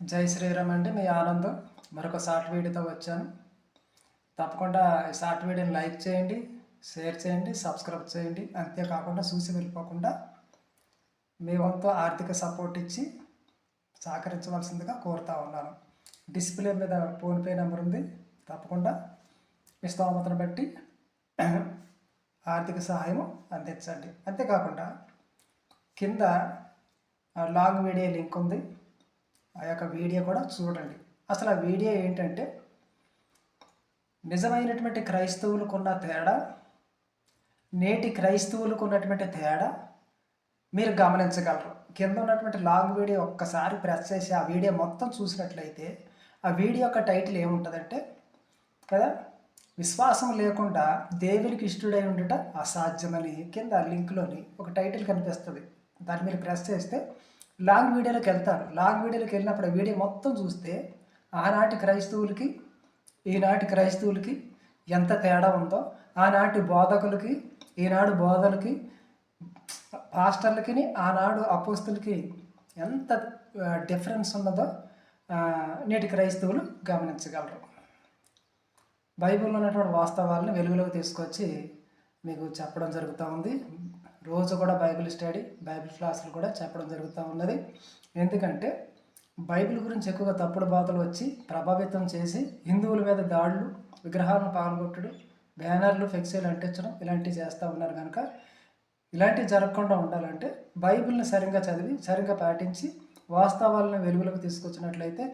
జై శ్రీరామ్ అండి. మీ ఆనందం మరొక షార్ట్ వీడియోతో వచ్చాను. తప్పకుండా ఈ షార్ట్ వీడియోని లైక్ చేయండి, షేర్ చేయండి, సబ్స్క్రైబ్ చేయండి. అంతేకాకుండా చూసి వెళ్ళిపోకుండా మీ వంతు ఆర్థిక సపోర్ట్ ఇచ్చి సహకరించవలసిందిగా కోరుతా ఉన్నాను. డిస్ప్లే మీద ఫోన్పే నెంబర్ ఉంది. తప్పకుండా మీ స్తోమతను బట్టి ఆర్థిక సహాయం అందించండి. అంతేకాకుండా కింద లాంగ్ వీడియో లింక్ ఉంది. ఆ యొక్క వీడియో కూడా చూడండి. అసలు ఆ వీడియో ఏంటంటే నిజమైనటువంటి క్రైస్తవులకు ఉన్న తేడా, నేటి క్రైస్తవులకు ఉన్నటువంటి తేడా మీరు గమనించగలరు. కింద ఉన్నటువంటి లాంగ్ వీడియో ఒక్కసారి ప్రెస్ చేసి ఆ వీడియో మొత్తం చూసినట్లయితే ఆ వీడియో యొక్క టైటిల్ ఏముంటుందంటే కదా, విశ్వాసం లేకుండా దేవునికి ఇష్టడై ఉండట అసాధ్యమని కింద లింక్లోని ఒక టైటిల్ కనిపిస్తుంది. దాన్ని మీరు ప్రెస్ చేస్తే లాంగ్ వీడియోలోకి వెళ్తారు. లాంగ్ వీడియోలోకి వెళ్ళినప్పుడు ఆ వీడియో మొత్తం చూస్తే ఆనాటి క్రైస్తవులకి ఈనాటి క్రైస్తవులకి ఎంత తేడా ఉందో, ఆనాటి బోధకులకి ఈనాడు బోధలకి, పాస్టర్లకి ఆనాడు అపోస్తులకి ఎంత డిఫరెన్స్ ఉన్నదో నేటి క్రైస్తవులు గమనించగలరు. బైబిల్లో ఉన్నటువంటి వాస్తవాలను వెలుగులోకి తీసుకొచ్చి మీకు చెప్పడం జరుగుతూ ఉంది. రోజు కూడా బైబిల్ స్టడీ, బైబిల్ క్లాసులు కూడా చెప్పడం జరుగుతూ ఉన్నది. ఎందుకంటే బైబిల్ గురించి ఎక్కువగా తప్పుడు బాధలు వచ్చి ప్రభావితం చేసి హిందువుల మీద దాడులు, విగ్రహాలను పాల్గొట్టడం, బ్యానర్లు, ఫ్లెక్సీలు అంటించడం ఇలాంటివి చేస్తూ ఉన్నారు. కనుక ఇలాంటివి జరగకుండా ఉండాలంటే బైబిల్ని సరిగ్గా చదివి సరిగ్గా పాటించి వాస్తవాలను వెలుగులోకి తీసుకొచ్చినట్లయితే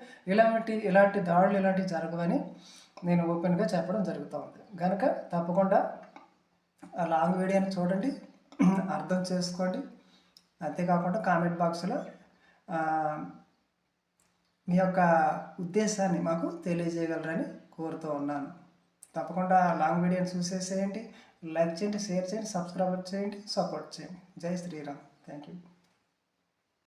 ఇలాంటి దాడులు ఇలాంటివి జరగవని నేను ఓపెన్గా చెప్పడం జరుగుతూ ఉంది. కనుక తప్పకుండా ఆ లాంగ్ వీడియోని చూడండి, అర్థం చేసుకోండి. అంతేకాకుండా కామెంట్ బాక్స్లో మీ యొక్క ఉద్దేశాన్ని మాకు తెలియజేయగలరని కోరుతూ ఉన్నాను. తప్పకుండా లాంగ్ వీడియోని చూసేసేయండి, లైక్ చేయండి, షేర్ చేయండి, సబ్స్క్రైబ్ చేయండి, సపోర్ట్ చేయండి. జై శ్రీరామ్. Thank you.